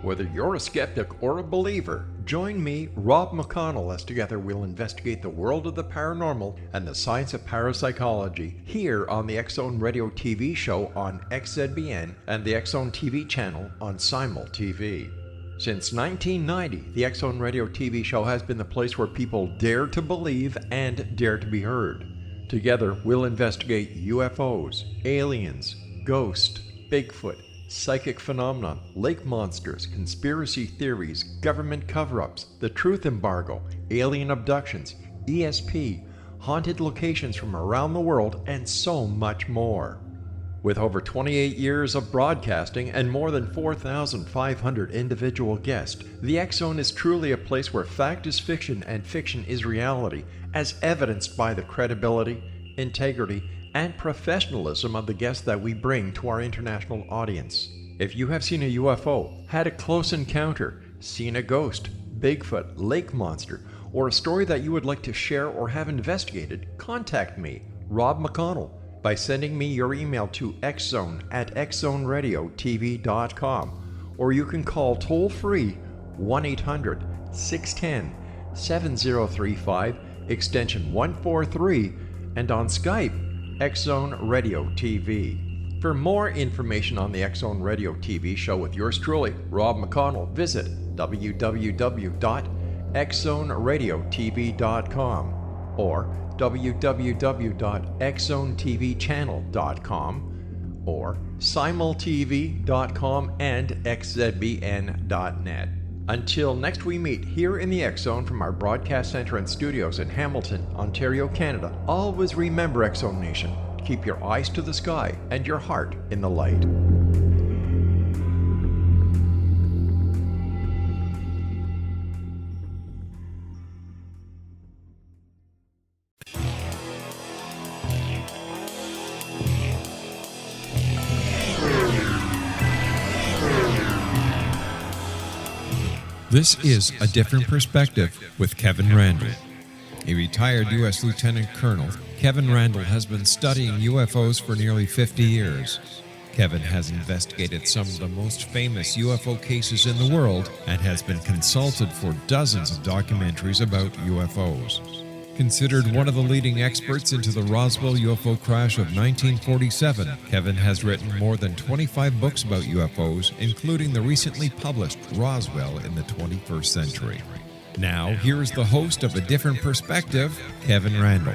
Whether you're a skeptic or a believer, join me, Rob McConnell, as together we'll investigate the world of the paranormal and the science of parapsychology here on the X-Zone Radio TV show on XZBN and the X-Zone TV channel on Simul TV. Since 1990, the X-Zone Radio TV show has been the place where people dare to believe and dare to be heard. Together, we'll investigate UFOs, aliens, ghosts, Bigfoot, psychic phenomenon, lake monsters, conspiracy theories, government cover-ups, the truth embargo, alien abductions, ESP, haunted locations from around the world, and so much more. With over 28 years of broadcasting and more than 4,500 individual guests, the X-Zone is truly a place where fact is fiction and fiction is reality, as evidenced by the credibility, integrity, and professionalism of the guests that we bring to our international audience. If you have seen a UFO, had a close encounter, seen a ghost, Bigfoot, lake monster, or a story that you would like to share or have investigated, contact me, Rob McConnell, by sending me your email to xzone@xzoneradiotv.com, or you can call toll-free 1-800-610-7035, extension 143, and on Skype, X-Zone Radio TV. For more information on the X-Zone Radio TV show with yours truly, Rob McConnell, visit www.xzoneradiotv.com or www.xzonetvchannel.com or simultv.com and xzbn.net. Until next we meet here in the X-Zone from our broadcast center and studios in Hamilton, Ontario, Canada, always remember, X-Zone Nation, keep your eyes to the sky and your heart in the light. This is A Different Perspective with Kevin Randle. A retired U.S. Lieutenant Colonel, Kevin Randle has been studying UFOs for nearly 50 years. Kevin has investigated some of the most famous UFO cases in the world and has been consulted for dozens of documentaries about UFOs. Considered one of the leading experts into the Roswell UFO crash of 1947, Kevin has written more than 25 books about UFOs, including the recently published Roswell in the 21st Century. Now, here is the host of A Different Perspective, Kevin Randle.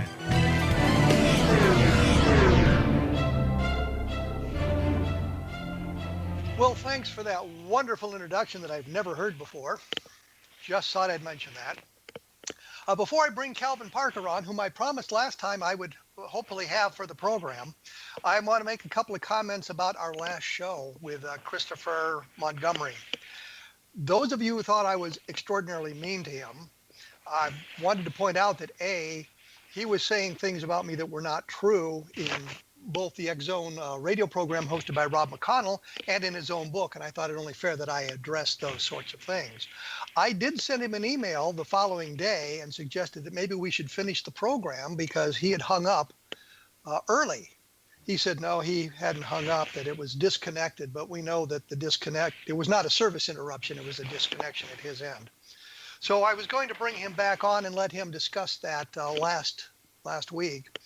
Well, thanks for that wonderful introduction that I've never heard before. Just thought I'd mention that. Before I bring Calvin Parker on, whom I promised last time I would hopefully have for the program, I want to make a couple of comments about our last show with Christopher Montgomery. Those of you who thought I was extraordinarily mean to him, I wanted to point out that A, he was saying things about me that were not true in both the X-Zone radio program hosted by Rob McConnell and in his own book, and I thought it only fair that I addressed those sorts of things. I did send him an email the following day and suggested that maybe we should finish the program because he had hung up early. He said no, he hadn't hung up, that it was disconnected, but we know that the disconnect, it was not a service interruption, it was a disconnection at his end. So I was going to bring him back on and let him discuss that last week.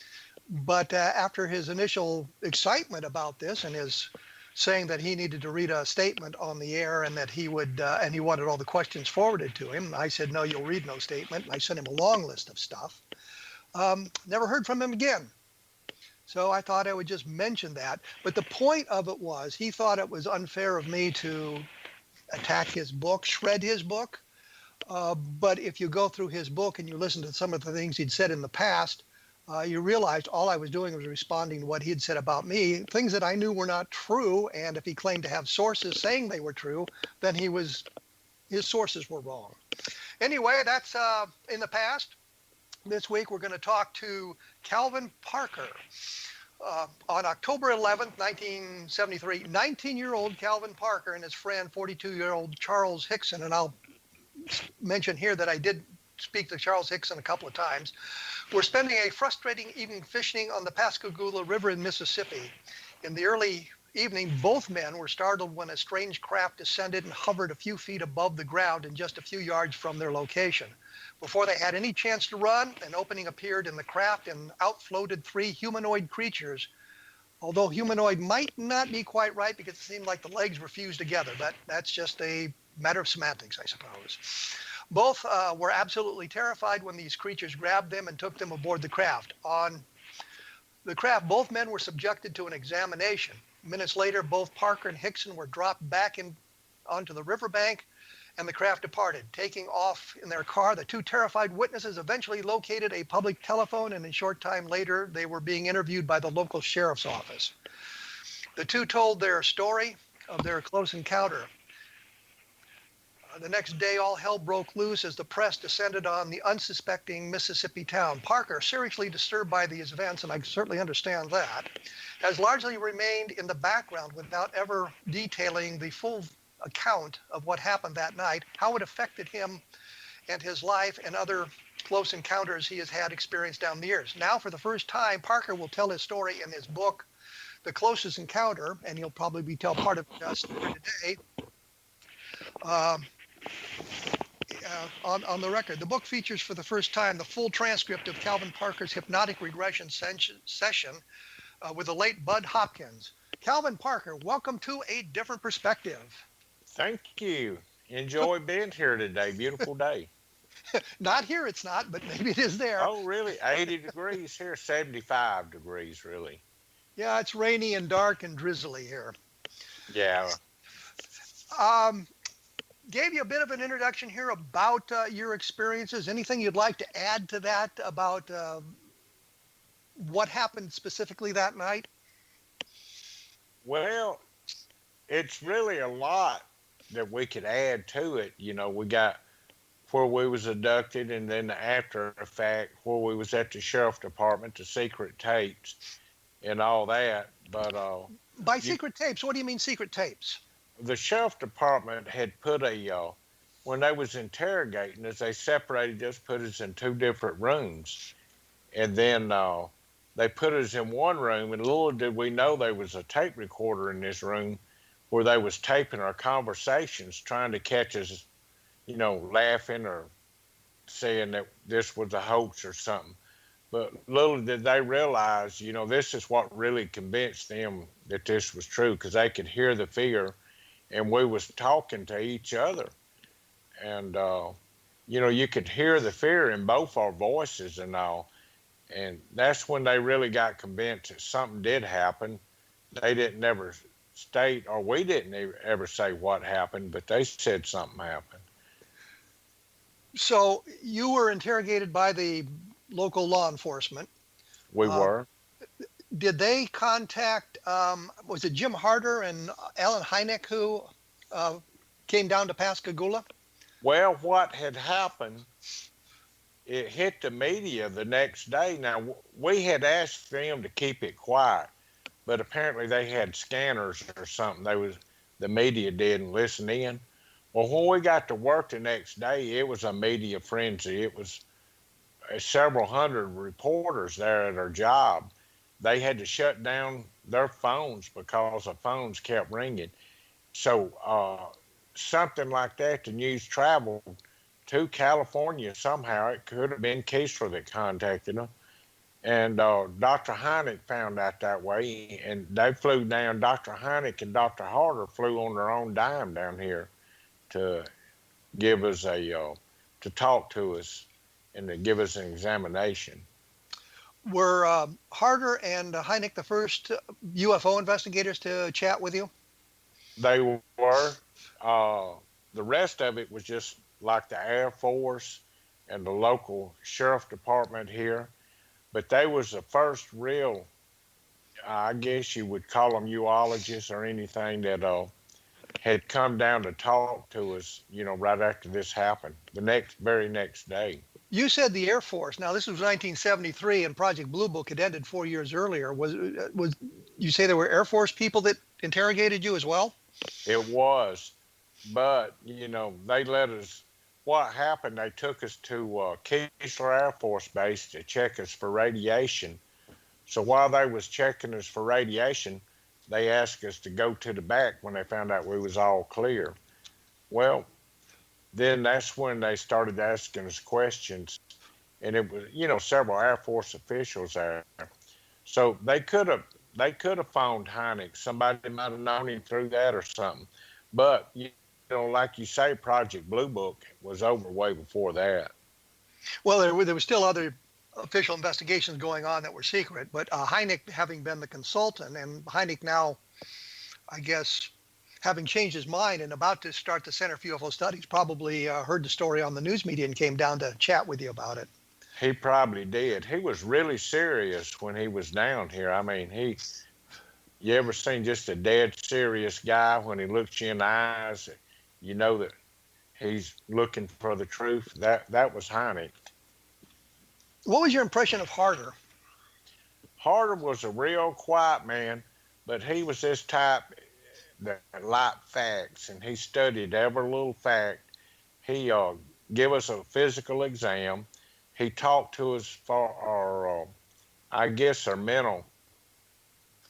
But after his initial excitement about this and his saying that he needed to read a statement on the air and that he would, and he wanted all the questions forwarded to him, I said, no, you'll read no statement. And I sent him a long list of stuff. Never heard from him again. So I thought I would just mention that. But the point of it was he thought it was unfair of me to attack his book, shred his book. But if you go through his book and you listen to some of the things he'd said in the past, you realized all I was doing was responding to what he'd said about me, things that I knew were not true. And if he claimed to have sources saying they were true, then his sources were wrong. Anyway, that's in the past. This week we're going to talk to Calvin Parker. On October 11th, 1973, 19-year-old Calvin Parker and his friend, 42-year-old Charles Hickson, and I'll mention here that I did speak to Charles Hickson a couple of times, were spending a frustrating evening fishing on the Pascagoula River in Mississippi in the early evening, both men were startled when a strange craft descended and hovered a few feet above the ground and just a few yards from their location. Before they had any chance to run, an opening appeared in the craft and out floated three humanoid creatures. Although humanoid might not be quite right because it seemed like the legs were fused together, but that's just a matter of semantics, I suppose. Both were absolutely terrified when these creatures grabbed them and took them aboard the craft. On the craft, both men were subjected to an examination. Minutes later, both Parker and Hickson were dropped back onto the riverbank, and the craft departed. Taking off in their car, the two terrified witnesses eventually located a public telephone, and a short time later, they were being interviewed by the local sheriff's office. The two told their story of their close encounter. The next day, all hell broke loose as the press descended on the unsuspecting Mississippi town. Parker, seriously disturbed by these events, and I certainly understand that, has largely remained in the background without ever detailing the full account of what happened that night, how it affected him and his life and other close encounters he has had experienced down the years. Now, for the first time, Parker will tell his story in his book, The Closest Encounter, and he'll probably tell part of it today. On the record, the book features for the first time the full transcript of Calvin Parker's hypnotic regression session with the late Budd Hopkins. Calvin Parker, welcome to A Different Perspective. Thank you. Enjoy being here today. Beautiful day. Not here, it's not, but maybe it is there. Oh, really? 80 degrees here, 75 degrees, really. Yeah, it's rainy and dark and drizzly here. Yeah. Gave you a bit of an introduction here about your experiences. Anything you'd like to add to that about what happened specifically that night? Well, it's really a lot that we could add to it. You know, we got where we was abducted, and then the after effect where we was at the sheriff department, the secret tapes and all that. But by secret tapes, what do you mean secret tapes? The sheriff department had put when they was interrogating us, they separated us, put us in two different rooms. And then they put us in one room, and little did we know there was a tape recorder in this room where they was taping our conversations, trying to catch us, you know, laughing or saying that this was a hoax or something. But little did they realize, you know, this is what really convinced them that this was true, because they could hear the fear, and we was talking to each other. And, you know, you could hear the fear in both our voices and all. And that's when they really got convinced that something did happen. They didn't ever state, or we didn't ever say what happened, but they said something happened. So you were interrogated by the local law enforcement. We were. Did they contact, was it Jim Harder and Alan Hynek who came down to Pascagoula? Well, what had happened, it hit the media the next day. Now, we had asked them to keep it quiet, but apparently they had scanners or something. The media didn't listen in. Well, when we got to work the next day, it was a media frenzy. It was several hundred reporters there at our job. They had to shut down their phones because the phones kept ringing. So something like that, the news traveled to California somehow. It could have been Keesler that contacted them. And Dr. Hynek found out that way, and they flew down. Dr. Hynek and Dr. Harder flew on their own dime down here to give us to talk to us and to give us an examination. Were Harder and Hynek the first UFO investigators to chat with you? They were. The rest of it was just like the Air Force and the local sheriff department here. But they was the first real, I guess you would call them uologists or anything, that had come down to talk to us, you know, right after this happened, the very next day. You said the Air Force. Now, this was 1973, and Project Blue Book had ended 4 years earlier. Was you say there were Air Force people that interrogated you as well? It was, but, you know, they let us. What happened, they took us to Keesler Air Force Base to check us for radiation. So while they was checking us for radiation, they asked us to go to the back when they found out we was all clear. Well, then that's when they started asking us questions, and it was, several Air Force officials there. So they could have phoned Hynek. Somebody might have known him through that or something. But like you say, Project Blue Book was over way before that. Well, there were still other official investigations going on that were secret, but Hynek having been the consultant, and Hynek now, I guess, having changed his mind and about to start the Center for UFO Studies, probably heard the story on the news media and came down to chat with you about it. He probably did. He was really serious when he was down here. I mean, you ever seen just a dead serious guy when he looks you in the eyes, you know that he's looking for the truth? That was Hynek. What was your impression of Harder? Harder was a real quiet man, but he was this type that liked facts, and he studied every little fact. He give us a physical exam. He talked to us for our, I guess, our mental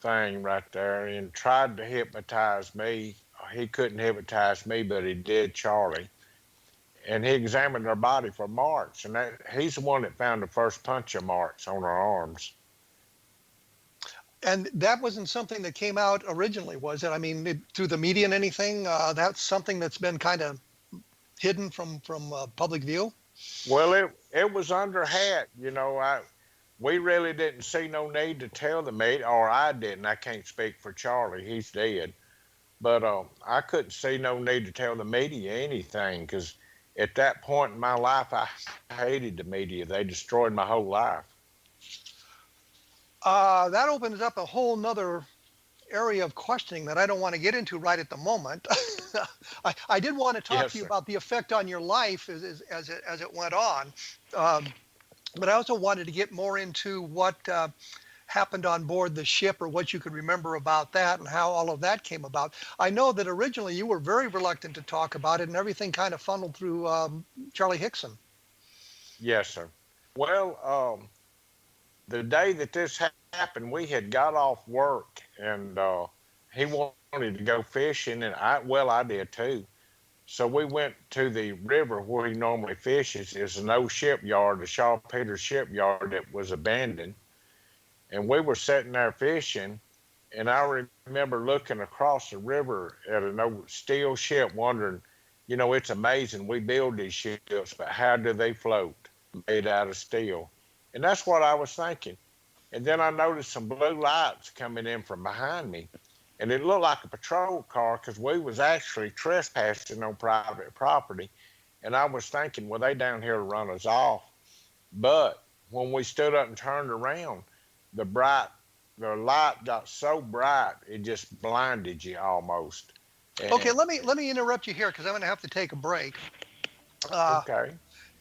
thing right there, and tried to hypnotize me. He couldn't hypnotize me, but he did Charlie. And he examined our body for marks, and he's the one that found the first puncture marks on our arms. And that wasn't something that came out originally, was it? I mean, through the media and anything, that's something that's been kind of hidden from public view? Well, it was under hat. We really didn't see no need to tell the media, or I didn't. I can't speak for Charlie. He's dead. But I couldn't see no need to tell the media anything, because at that point in my life, I hated the media. They destroyed my whole life. That opens up a whole nother area of questioning that I don't want to get into right at the moment. I did want to talk to you about the effect on your life as it went on. But I also wanted to get more into what happened on board the ship, or what you could remember about that and how all of that came about. I know that originally you were very reluctant to talk about it, and everything kind of funneled through Charlie Hickson. Yes, sir. Well, the day that this happened, we had got off work, and he wanted to go fishing, and I did too. So we went to the river where he normally fishes. It's an old shipyard, the Shaw Peters shipyard, that was abandoned. And we were sitting there fishing, and I remember looking across the river at an old steel ship, wondering, it's amazing we build these ships, but how do they float, made out of steel? And that's what I was thinking. And then I noticed some blue lights coming in from behind me, and it looked like a patrol car, because we was actually trespassing on private property. And I was thinking, well, they down here to run us off. But when we stood up and turned around, the light got so bright it just blinded you almost. Okay, let me interrupt you here, because I'm going to have to take a break. Okay.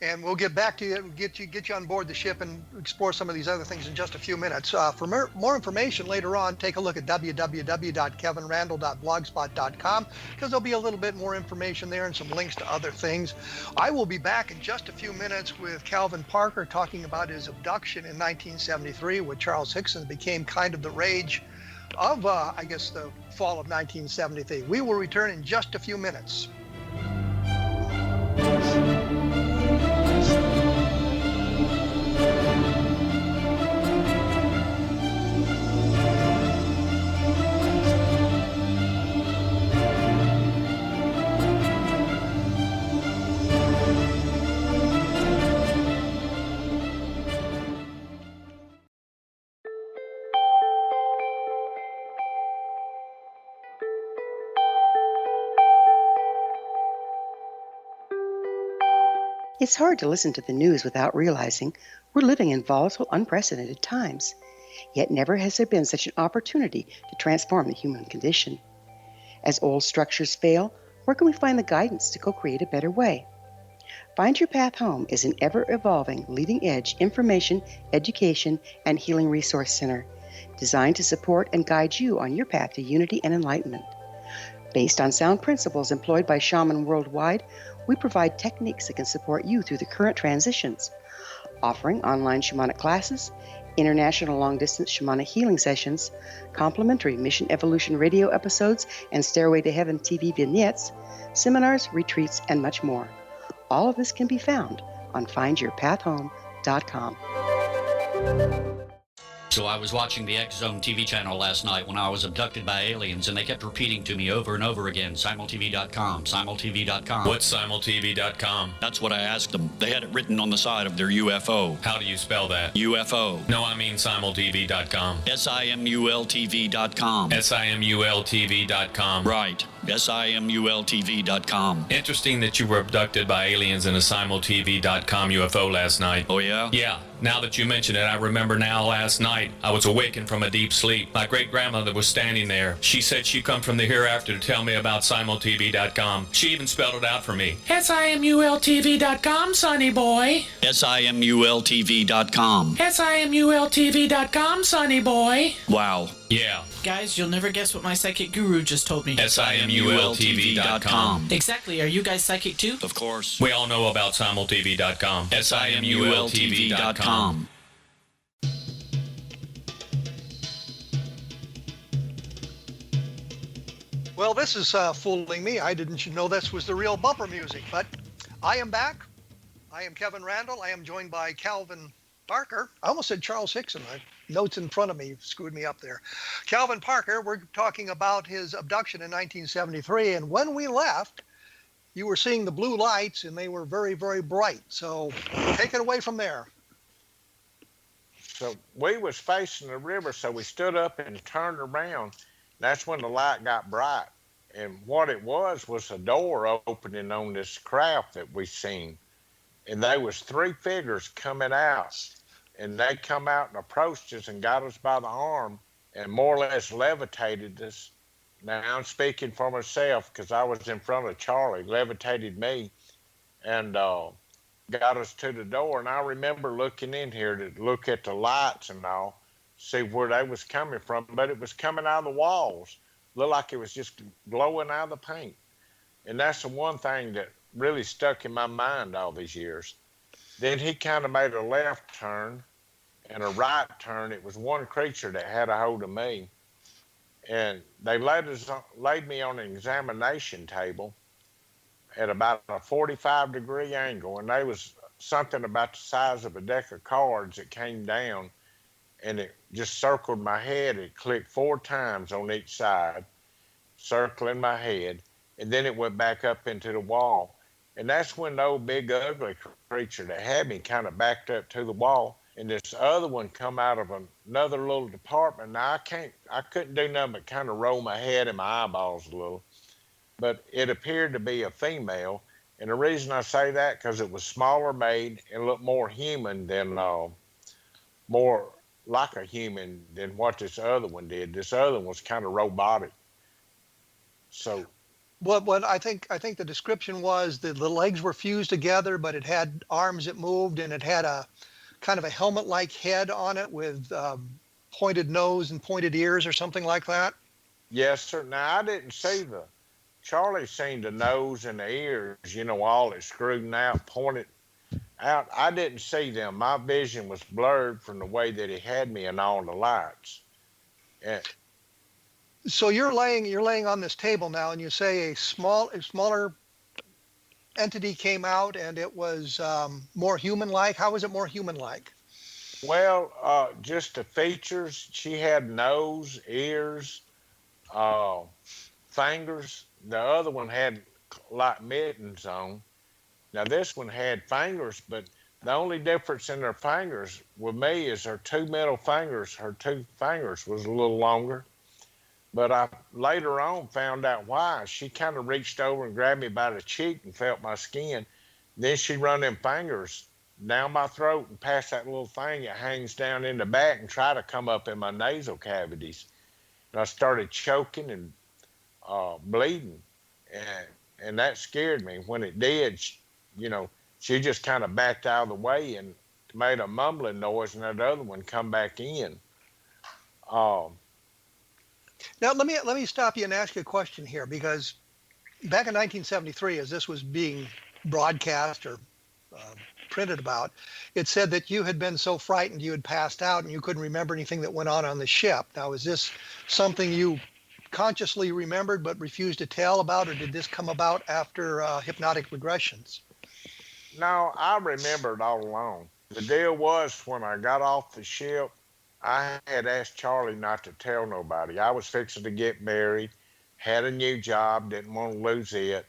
And we'll get back to you and get you on board the ship and explore some of these other things in just a few minutes. For more information later on, take a look at www.kevinrandle.blogspot.com, because there'll be a little bit more information there and some links to other things. I will be back in just a few minutes with Calvin Parker talking about his abduction in 1973 with Charles Hickson. Became kind of the rage of, I guess, the fall of 1973. We will return in just a few minutes. It's hard to listen to the news without realizing we're living in volatile, unprecedented times. Yet never has there been such an opportunity to transform the human condition. As old structures fail, where can we find the guidance to co-create a better way? Find Your Path Home is an ever-evolving, leading-edge information, education, and healing resource center designed to support and guide you on your path to unity and enlightenment. Based on sound principles employed by shaman worldwide, we provide techniques that can support you through the current transitions, offering online shamanic classes, international long-distance shamanic healing sessions, complimentary Mission Evolution radio episodes and Stairway to Heaven TV vignettes, seminars, retreats, and much more. All of this can be found on findyourpathhome.com. So I was watching the X Zone TV channel last night when I was abducted by aliens, and they kept repeating to me over and over again, simultv.com, simultv.com. What's simultv.com? That's what I asked them. They had it written on the side of their UFO. How do you spell that? UFO. No, I mean simultv.com. simultv.com. simultv.com. Right. simultv.com. Interesting that you were abducted by aliens in a simultv.com UFO last night. Oh, yeah? Yeah. Now that you mention it, I remember now last night I was awakened from a deep sleep. My great-grandmother was standing there. She said she'd come from the hereafter to tell me about simultv.com. She even spelled it out for me. simultv.com, sonny boy. simultv.com. simultv.com, sonny boy. Wow. Yeah. Guys, you'll never guess what my psychic guru just told me. simultv.com. Exactly. Are you guys psychic too? Of course. We all know about simultv.com. simultv.com. Well, this is fooling me. I didn't know this was the real bumper music, but I am back. I am Kevin Randle. I am joined by Calvin Parker. I almost said Charles Hickson. My notes in front of me screwed me up there. Calvin Parker, we're talking about his abduction in 1973, and when we left, you were seeing the blue lights, and they were very, very bright. So take it away from there. So we was facing the river, so we stood up and turned around. That's when the light got bright. And what it was a door opening on this craft that we seen. And there was three figures coming out. And they come out and approached us and got us by the arm and more or less levitated us. Now, I'm speaking for myself because I was in front of Charlie, levitated me, and got us to the door. And I remember looking in here to look at the lights and all, see where they was coming from, but it was coming out of the walls. Looked like it was just glowing out of the paint. And that's the one thing that really stuck in my mind all these years. Then he kind of made a left turn and a right turn. It was one creature that had a hold of me. And they laid me on an examination table at about a 45-degree angle, and there was something about the size of a deck of cards that came down, and it just circled my head. It clicked 4 times on each side, circling my head, and then it went back up into the wall. And that's when the old big ugly creature that had me kind of backed up to the wall, and this other one come out of another little department. Now I couldn't do nothing but kind of roll my head and my eyeballs a little. But it appeared to be a female. And the reason I say that, because it was smaller made and looked more human than, more like a human than what this other one did. This other one was kind of robotic. So. What I think the description was that the legs were fused together, but it had arms that moved, and it had a kind of a helmet-like head on it with pointed nose and pointed ears or something like that. Yes, sir. Now, I didn't see Charlie seen the nose and the ears, all it screwed out, pointed out. I didn't see them. My vision was blurred from the way that he had me and all the lights. And so you're laying on this table now, and you say a smaller entity came out, and it was more human-like. How was it more human-like? Well, just the features. She had nose, ears, fingers. The other one had like mittens on. Now this one had fingers, but the only difference in her fingers with me is her 2 middle fingers. Her 2 fingers was a little longer. But I later on found out why. She kind of reached over and grabbed me by the cheek and felt my skin. Then she run them fingers down my throat and past that little thing that hangs down in the back and try to come up in my nasal cavities. And I started choking and bleeding. And that scared me. When it did, she just kind of backed out of the way and made a mumbling noise, and that other one come back in. Now, let me stop you and ask you a question here, because back in 1973, as this was being broadcast or printed about, it said that you had been so frightened you had passed out and you couldn't remember anything that went on the ship. Now, is this something you consciously remembered but refused to tell about, or did this come about after hypnotic regressions? No, I remembered all along. The deal was when I got off the ship, I had asked Charlie not to tell nobody. I was fixing to get married, had a new job, didn't want to lose it.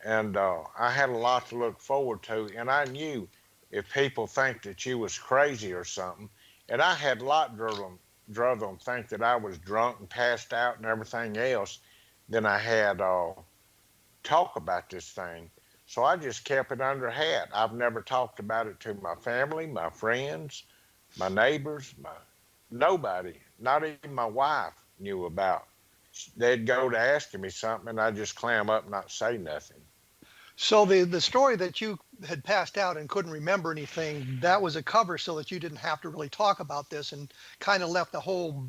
And I had a lot to look forward to. And I knew if people think that you was crazy or something, and I had a lot drove them think that I was drunk and passed out and everything else, then I had talk about this thing. So I just kept it under hat. I've never talked about it to my family, my friends, my neighbors, nobody, not even my wife knew about. They'd go to asking me something and I'd just clam up and not say nothing. So the story that you had passed out and couldn't remember anything, that was a cover so that you didn't have to really talk about this, and kind of left the whole,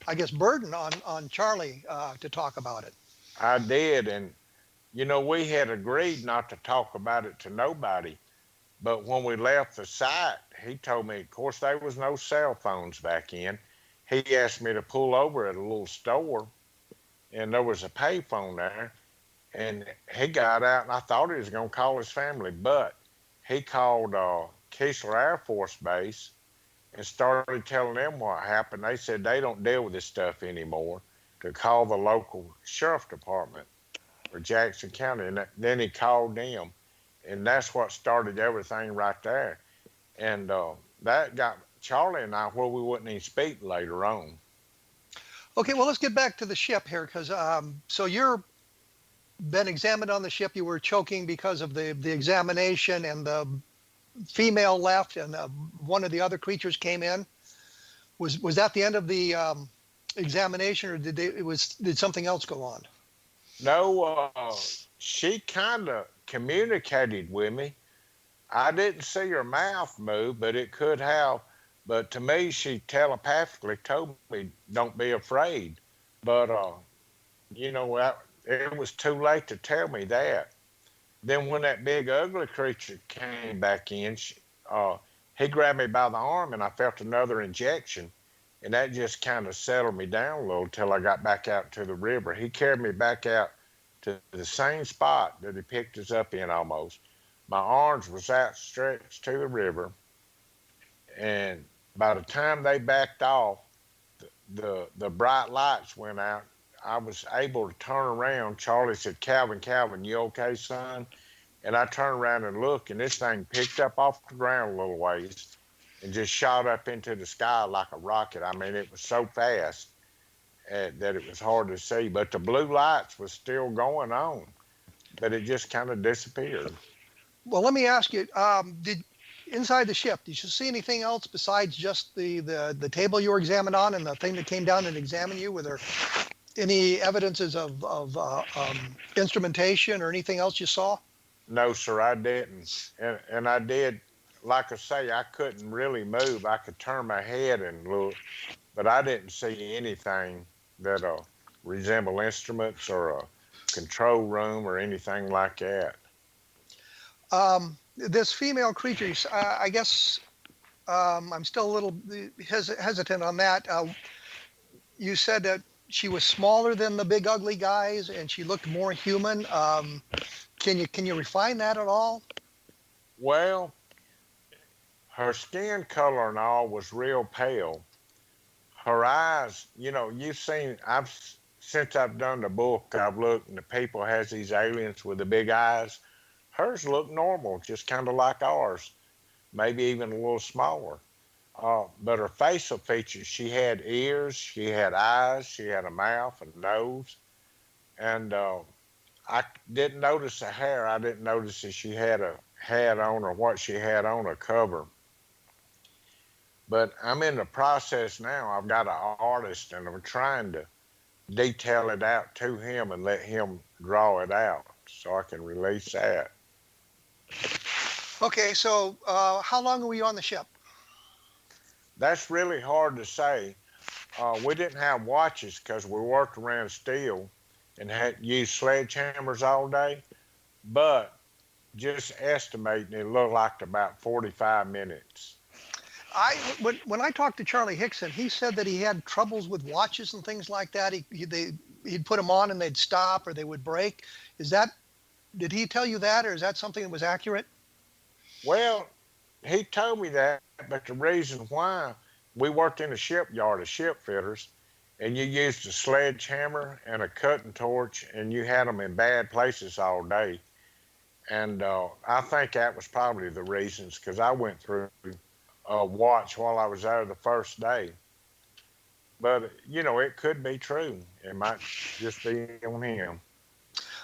I guess, burden on Charlie to talk about it. I did, and we had agreed not to talk about it to nobody. But when we left the site, he told me, of course, there was no cell phones back then. He asked me to pull over at a little store, and there was a payphone there. And he got out, and I thought he was going to call his family, but he called Keesler Air Force Base and started telling them what happened. They said they don't deal with this stuff anymore, to call the local sheriff department or Jackson County. And then he called them, and that's what started everything right there. And that got Charlie and I where we wouldn't even speak later on. Okay, well, let's get back to the ship here, because so you're been examined on the ship. You were choking because of the examination, and the female left, and one of the other creatures came in. Was that the end of the examination, or did something else go on? No, she kind of communicated with me. I didn't see her mouth move, but it could have. But to me, she telepathically told me, "Don't be afraid." But it was too late to tell me that. Then when that big ugly creature came back in, he grabbed me by the arm, and I felt another injection, and that just kind of settled me down a little till I got back out to the river. He carried me back out to the same spot that he picked us up in almost. My arms was outstretched to the river, and by the time they backed off, the bright lights went out. I was able to turn around. Charlie said, Calvin, you okay, son? And I turned around and looked, and this thing picked up off the ground a little ways and just shot up into the sky like a rocket. I mean, it was so fast that it was hard to see. But the blue lights was still going on, but it just kind of disappeared. Well, let me ask you, inside the ship, did you see anything else besides just the table you were examined on and the thing that came down and examined you? Were there any evidences of instrumentation or anything else you saw? No, sir, I didn't. And I did, like I say, I couldn't really move. I could turn my head and look, but I didn't see anything that resemble instruments or a control room or anything like that. This female creature, I guess I'm still a little hesitant on that. You said that she was smaller than the big ugly guys, and she looked more human. Can you refine that at all? Well, her skin color and all was real pale. Her eyes, you've seen. Since I've done the book, I've looked, and the people has these aliens with the big eyes. Hers looked normal, just kind of like ours, maybe even a little smaller. But her facial features, she had ears, she had eyes, she had a mouth and nose. And I didn't notice the hair. I didn't notice if she had a hat on or what she had on a cover. But I'm in the process now. I've got an artist, and I'm trying to detail it out to him and let him draw it out so I can release that. Okay, so how long were you on the ship? That's really hard to say. We didn't have watches because we worked around steel and had used sledgehammers all day. But just estimating, it looked like about 45 minutes. When I talked to Charlie Hickson, he said that he had troubles with watches and things like that. He'd put them on and they'd stop or they would break. Did he tell you that, or is that something that was accurate? Well, he told me that, but the reason why, we worked in a shipyard of ship fitters, and you used a sledgehammer and a cutting torch, and you had them in bad places all day. And I think that was probably the reasons, because I went through a watch while I was there the first day. But, it could be true. It might just be on him.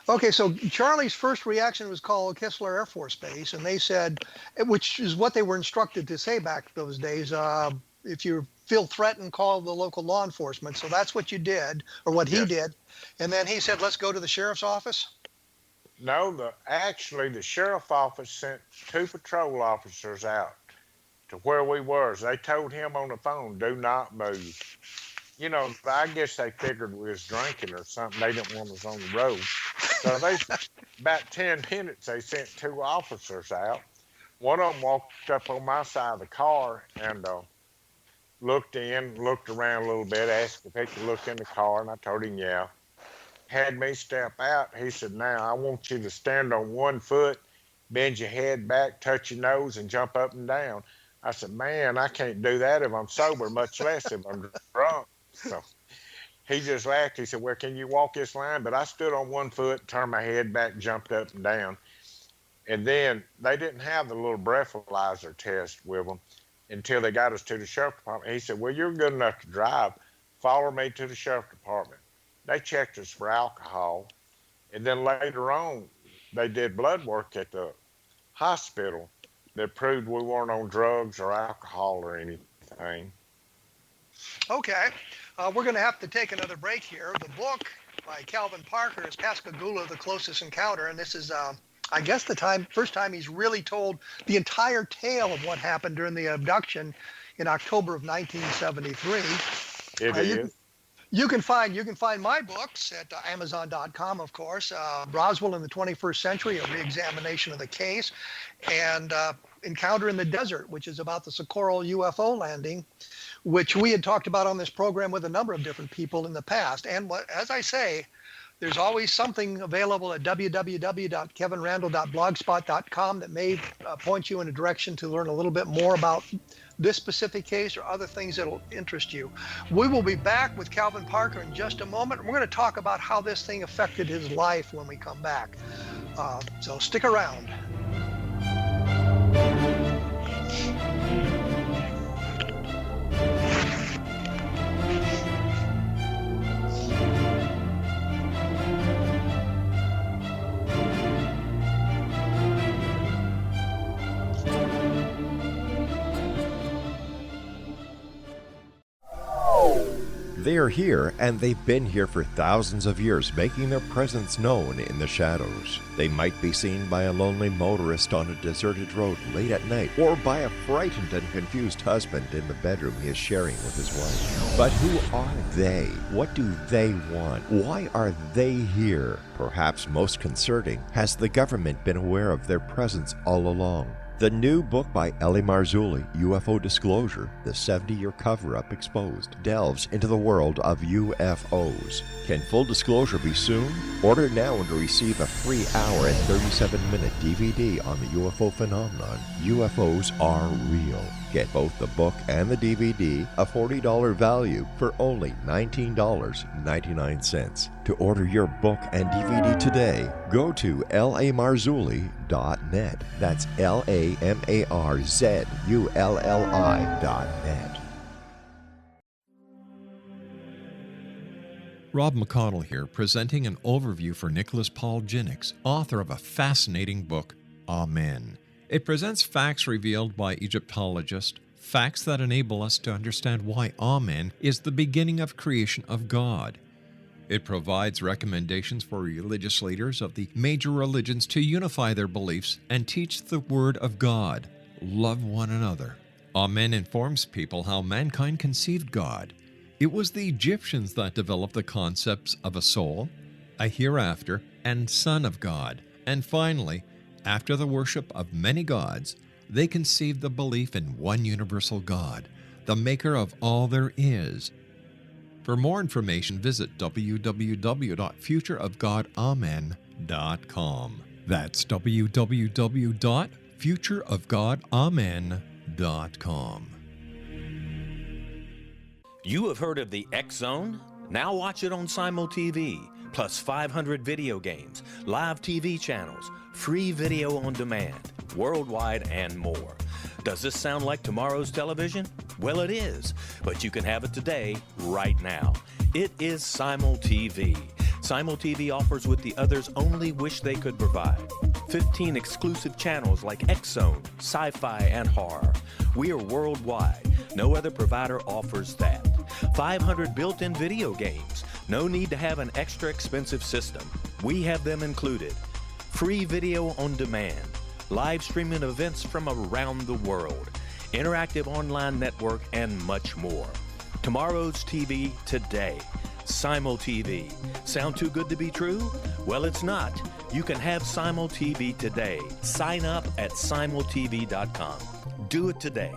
Okay, so Charlie's first reaction was called Kistler Air Force Base, and they said, which is what they were instructed to say back those days, if you feel threatened, call the local law enforcement. So that's what you did, or what he did. And then he said, let's go to the sheriff's office? No, actually the sheriff's office sent 2 patrol officers out to where we were. They told him on the phone, do not move. I guess they figured we was drinking or something. They didn't want us on the road. So about 10 minutes, they sent 2 officers out. One of them walked up on my side of the car and looked around a little bit, asked if he could look in the car, and I told him, yeah. Had me step out. He said, now I want you to stand on one foot, bend your head back, touch your nose, and jump up and down. I said, man, I can't do that if I'm sober, much less if I'm drunk. So he just laughed. He said, well, can you walk this line? But I stood on one foot, turned my head back, jumped up and down. And then they didn't have the little breathalyzer test with them until they got us to the sheriff department. He said, well, you're good enough to drive. Follow me to the sheriff department. They checked us for alcohol. And then later on, they did blood work at the hospital that proved we weren't on drugs or alcohol or anything. Okay. We're going to have to take another break here. The book by Calvin Parker is Pascagoula, The Closest Encounter. And this is, I guess, the first time he's really told the entire tale of what happened during the abduction in October of 1973. It is. You can find my books at Amazon.com, of course. Roswell in the 21st Century, a reexamination of the case, and Encounter in the Desert, which is about the Socorro UFO landing, which we had talked about on this program with a number of different people in the past. And as I say, there's always something available at www.kevinrandle.blogspot.com that may point you in a direction to learn a little bit more about this specific case or other things that will interest you. We will be back with Calvin Parker in just a moment. We're going to talk about how this thing affected his life when we come back. So stick around. They are here, and they've been here for thousands of years, making their presence known in the shadows. They might be seen by a lonely motorist on a deserted road late at night, or by a frightened and confused husband in the bedroom he is sharing with his wife. But who are they? What do they want? Why are they here? Perhaps most concerning, has the government been aware of their presence all along? The new book by Ellie Marzulli, UFO Disclosure, the 70-year cover-up exposed, delves into the world of UFOs. Can full disclosure be soon? Order now and receive a free hour and 37-minute DVD on the UFO phenomenon. UFOs are real. Get both the book and the DVD, a $40 value, for only $19.99. To order your book and DVD today, go to lamarzulli.net. That's LAMARZULLI.net. Rob McConnell here, presenting an overview for Nicholas Paul Jennings, author of a fascinating book, Amen. It presents facts revealed by Egyptologists, facts that enable us to understand why Amen is the beginning of creation of God. It provides recommendations for religious leaders of the major religions to unify their beliefs and teach the Word of God. Love one another. Amen informs people how mankind conceived God. It was the Egyptians that developed the concepts of a soul, a hereafter, and Son of God. And finally, After the worship of many gods, they conceived the belief in one universal God, the maker of all there is. For more information, visit www.futureofgodamen.com. That's www.futureofgodamen.com. You have heard of the X Zone? Now watch it on Simul TV, plus 500 video games, live TV channels, free video on demand, worldwide, and more. Does this sound like tomorrow's television? Well, it is, but you can have it today, right now. It is Simul TV. Simul TV offers what the others only wish they could provide. 15 exclusive channels like X Zone, sci-fi, and horror. We are worldwide. No other provider offers that. 500 built-in video games. No need to have an extra expensive system. We have them included. Free video on demand. Live streaming events from around the world. Interactive online network, and much more. Tomorrow's TV today. Simul TV. Sound too good to be true? Well, it's not. You can have Simul TV today. Sign up at simultv.com. Do it today.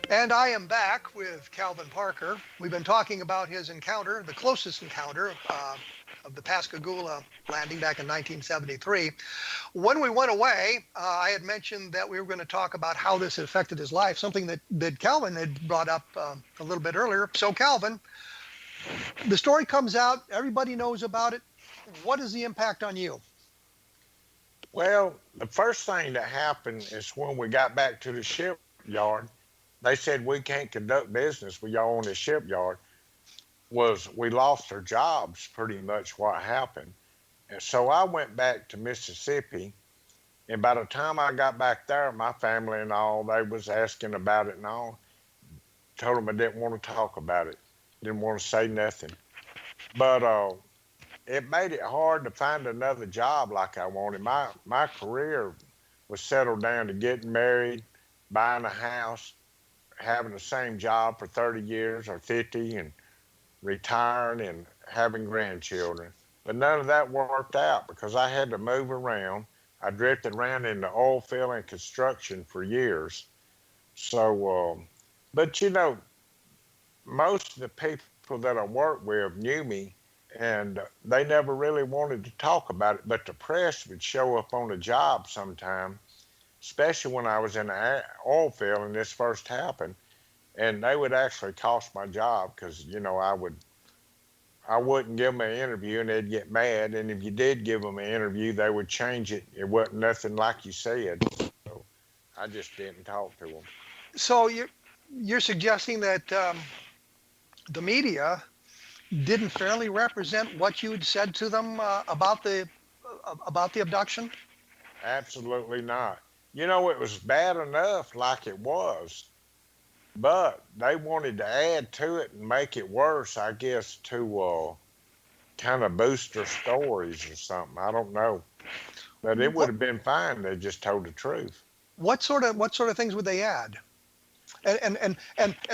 And I am back with Calvin Parker. We've been talking about his encounter, the closest encounter of the Pascagoula landing back in 1973. When we went away, I had mentioned that we were going to talk about how this had affected his life, something that Calvin had brought up a little bit earlier. So Calvin, the story comes out, everybody knows about it. What is the impact on you? Well, the first thing that happened is when we got back to the shipyard, they said we can't conduct business with y'all on the shipyard. Was we lost our jobs, pretty much what happened. And so I went back to Mississippi, and by the time I got back there, my family and all, they was asking about it and all. Told them I didn't want to talk about it, didn't want to say nothing. But it made it hard to find another job like I wanted. My career was settled down to getting married, buying a house, having the same job for 30 years or 50, and retiring and having grandchildren. But none of that worked out because I had to move around. I drifted around in the oil field and construction for years. So, but you know, most of the people that I worked with knew me, and they never really wanted to talk about it. But the press would show up on the job sometime, especially when I was in the oil field and this first happened, and they would actually cost my job because, you know, I wouldn't give them an interview and they'd get mad, and if you did give them an interview, they would change it. It wasn't nothing like you said, so I just didn't talk to them. So you're suggesting that the media didn't fairly represent what you had said to them about the abduction? Absolutely not. You know, it was bad enough like it was, but they wanted to add to it and make it worse, I guess, to kind of boost their stories or something. I don't know, but it would have been fine. They just told the truth. What sort of things would they add? And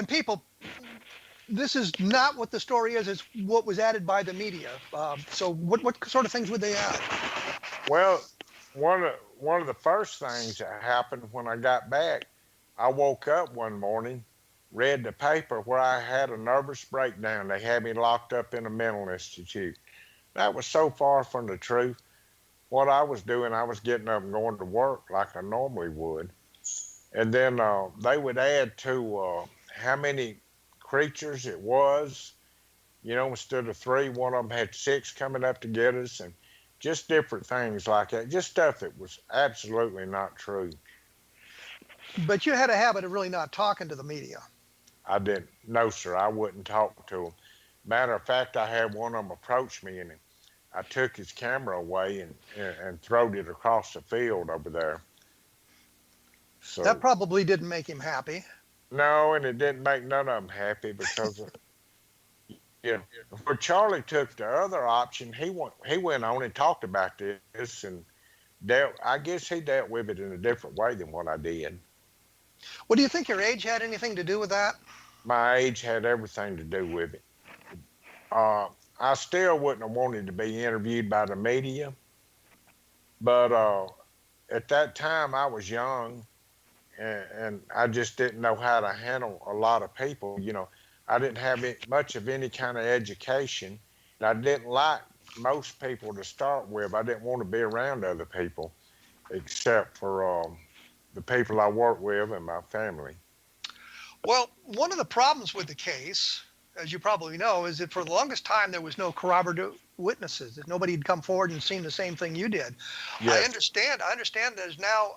people, this is not what the story is. It's what was added by the media. So what sort of things would they add? Well, one of the first things that happened when I got back, I woke up one morning, read the paper where I had a nervous breakdown. They had me locked up in a mental institute. That was so far from the truth. What I was doing, I was getting up and going to work like I normally would. And then they would add to how many creatures it was. You know, instead of 3, one of them had 6 coming up to get us, and just different things like that. Just stuff that was absolutely not true. But you had a habit of really not talking to the media. I didn't. No, sir. I wouldn't talk to them. Matter of fact, I had one of them approach me, and I took his camera away and throwed it across the field over there. So that probably didn't make him happy. No, and it didn't make none of them happy because you know, where Charlie took the other option, he went on and talked about this and I guess he dealt with it in a different way than what I did. Well, do you think your age had anything to do with that? my age had everything to do with it. I still wouldn't have wanted to be interviewed by the media, but at that time I was young and I just didn't know how to handle a lot of people. I didn't have much of any kind of education. And I didn't like most people to start with. I didn't want to be around other people except for the people I work with and my family. Well, one of the problems with the case, as you probably know, is that for the longest time there was no corroborative witnesses. That nobody had come forward and seen the same thing you did. Yes. I understand there's now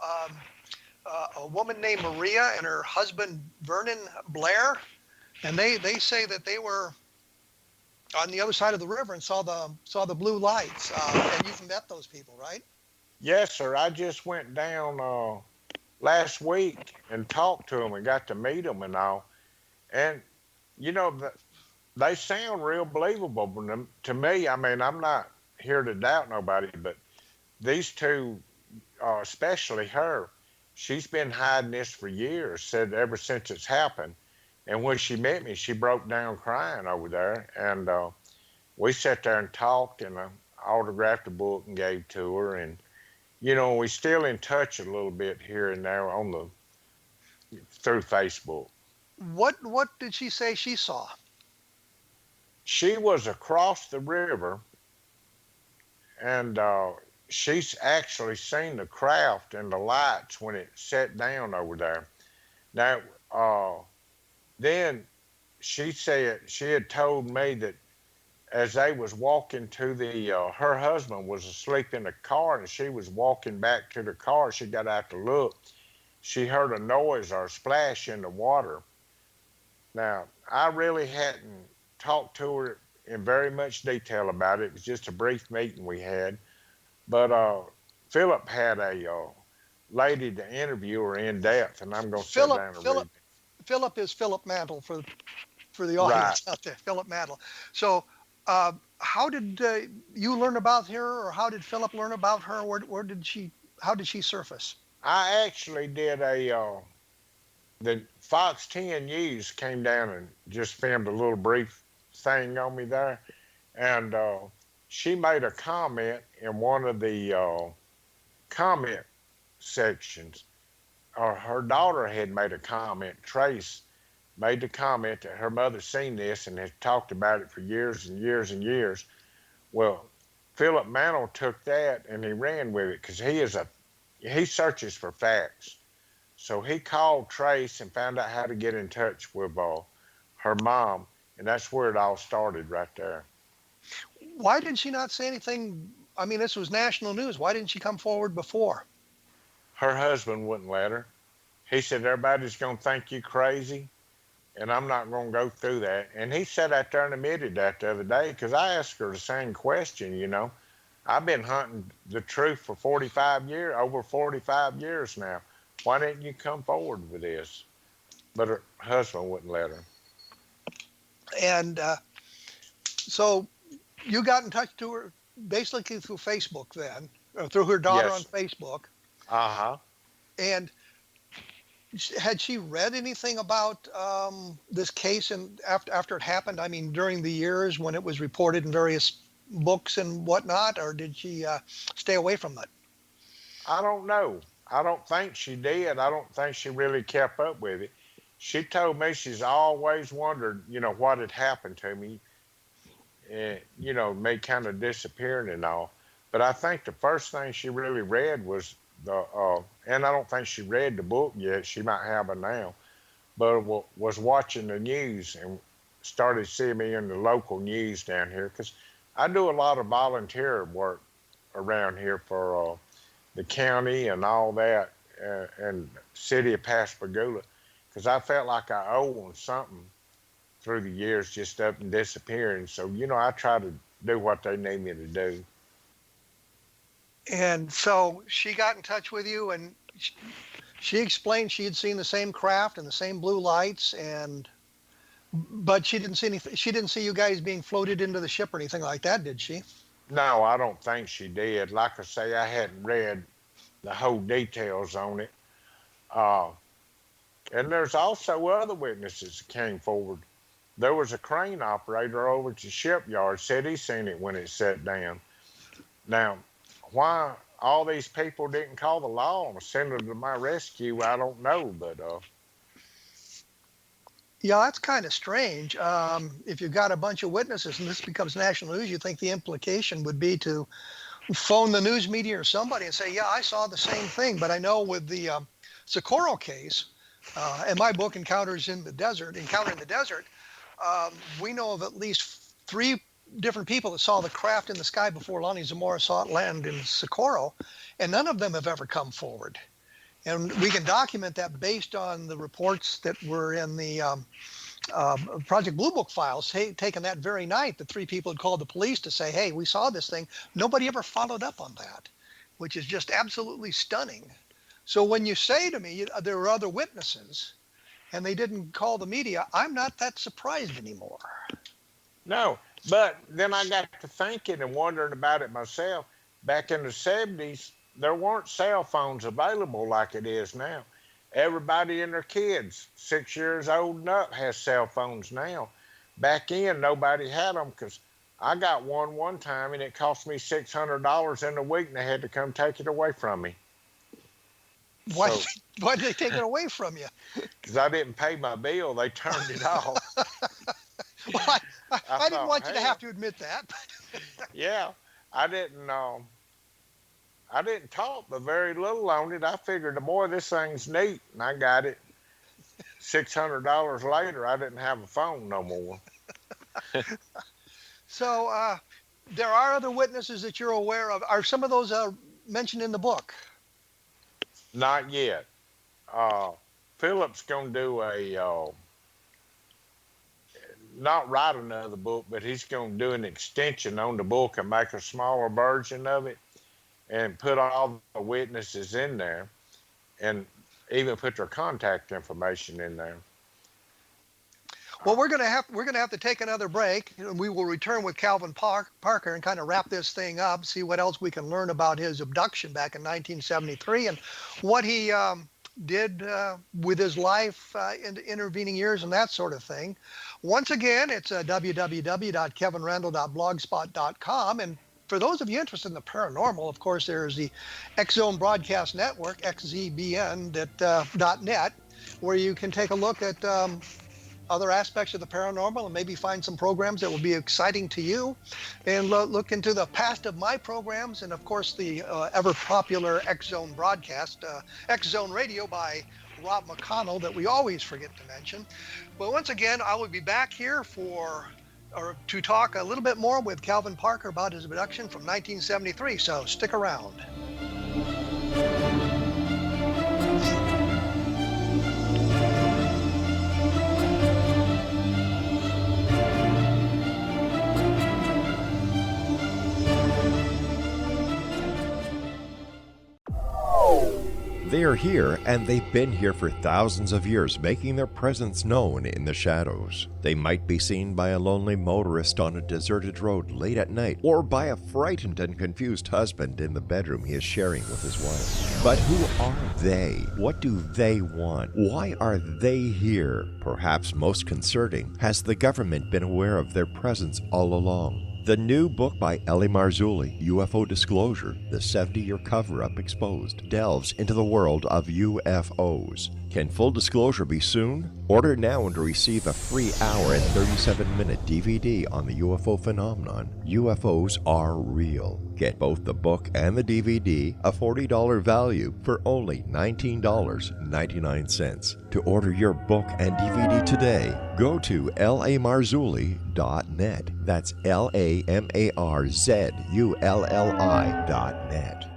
a woman named Maria and her husband Vernon Blair, and they say that they were on the other side of the river and saw the blue lights. And you've met those people, right? Yes, sir. I just went down last week and talked to them and got to meet them and all. And, they sound real believable to me. I mean, I'm not here to doubt nobody, but these two, especially her, she's been hiding this for years, said ever since it's happened. And when she met me, she broke down crying over there. And we sat there and talked, and I autographed a book and gave to her. And, we're still in touch a little bit here and there through Facebook. What did she say she saw? She was across the river, and she's actually seen the craft and the lights when it set down over there. Now, then she said she had told me that as they was walking to her husband was asleep in the car, and she was walking back to the car. She got out to look. She heard a noise or a splash in the water. Now, I really hadn't talked to her in very much detail about it. It was just a brief meeting we had. But Philip had a lady to interview her in depth, and I'm going to sit down and read. Philip is Philip Mantle for the audience out there. Philip Mantle. So, how did you learn about her, or how did Philip learn about her? How did she surface? I actually did the Fox 10 News came down and just filmed a little brief thing on me there. And she made a comment in one of the comment sections. Her daughter had made a comment. Trace made the comment that her mother seen this and had talked about it for years and years and years. Well, Philip Mantle took that and he ran with it because he searches for facts. So he called Trace and found out how to get in touch with her mom, and that's where it all started right there. Why did she not say anything? I mean, this was national news. Why didn't she come forward before? Her husband wouldn't let her. He said, everybody's going to think you crazy, and I'm not going to go through that. And he sat out there and admitted that the other day, because I asked her the same question, I've been hunting the truth for over 45 years now. Why didn't you come forward with this? But her husband wouldn't let her. And so you got in touch to her basically through Facebook then, or through her daughter on Facebook. Uh-huh. And had she read anything about this case and after it happened? I mean, during the years when it was reported in various books and whatnot, or did she stay away from it? I don't know. I don't think she did. I don't think she really kept up with it. She told me she's always wondered, what had happened to me, me kind of disappearing and all. But I think the first thing she really read was and I don't think she read the book yet. She might have it now, but was watching the news and started seeing me in the local news down here, because I do a lot of volunteer work around here for the county and all that, and city of Pascagoula, because I felt like I owe them something through the years, just up and disappearing. So, I try to do what they need me to do. And so she got in touch with you, and she explained she had seen the same craft and the same blue lights, but she didn't see anything. She didn't see you guys being floated into the ship or anything like that, did she? No, I don't think she did. Like I say, I hadn't read the whole details on it. And there's also other witnesses that came forward. There was a crane operator over at the shipyard said he seen it when it set down. Now, why all these people didn't call the law and send them to my rescue, I don't know. But Yeah, that's kind of strange. If you've got a bunch of witnesses and this becomes national news, you think the implication would be to phone the news media or somebody and say, yeah, I saw the same thing. But I know with the Socorro case, and my book, Encounters in the Desert, we know of at least 3 different people that saw the craft in the sky before Lonnie Zamora saw it land in Socorro, and none of them have ever come forward. And we can document that based on the reports that were in the Project Blue Book files taken that very night. The 3 people had called the police to say, hey, we saw this thing. Nobody ever followed up on that, which is just absolutely stunning. So when you say to me there were other witnesses and they didn't call the media, I'm not that surprised anymore. no, but then I got to thinking and wondering about it myself. Back in the 70s, there weren't cell phones available like it is now. Everybody and their kids, 6 years old and up, has cell phones now. Back in, nobody had them because I got one time and it cost me $600 in a week and they had to come take it away from me. Why did they take it away from you? Because I didn't pay my bill. They turned it off. Well, I didn't thought, want you to hey, have to admit that. yeah, I didn't talk but very little on it. I figured the more this thing's neat, and I got it. $600 later, I didn't have a phone no more. So there are other witnesses that you're aware of. Are some of those mentioned in the book? Not yet. Philip's going to do not write another book, but he's going to do an extension on the book and make a smaller version of it and put all the witnesses in there and even put their contact information in there. Well, we're gonna have to take another break, and we will return with Calvin Parker and kind of wrap this thing up, see what else we can learn about his abduction back in 1973 and what he did with his life in the intervening years and that sort of thing. Once again, it's www.kevinrandle.blogspot.com, and for those of you interested in the paranormal, of course, there's the X Zone Broadcast Network, xzbn.net, where you can take a look at other aspects of the paranormal and maybe find some programs that will be exciting to you, and look into the past of my programs, and of course the ever popular X Zone broadcast, X Zone Radio by Rob McConnell, that we always forget to mention. But once again, I will be back here to talk a little bit more with Calvin Parker about his abduction from 1973, so stick around. They are here, and they've been here for thousands of years, making their presence known in the shadows. They might be seen by a lonely motorist on a deserted road late at night, or by a frightened and confused husband in the bedroom he is sharing with his wife. But who are they? What do they want? Why are they here? Perhaps most concerning, has the government been aware of their presence all along? The new book by Ellie Marzulli, UFO Disclosure, the 70-year cover-up exposed, delves into the world of UFOs. Can full disclosure be soon? Order now and receive a free hour and 37-minute DVD on the UFO phenomenon. UFOs are real. Get both the book and the DVD, a $40 value, for only $19.99. To order your book and DVD today, go to lamarzulli.net. That's LAMARZULLI.net.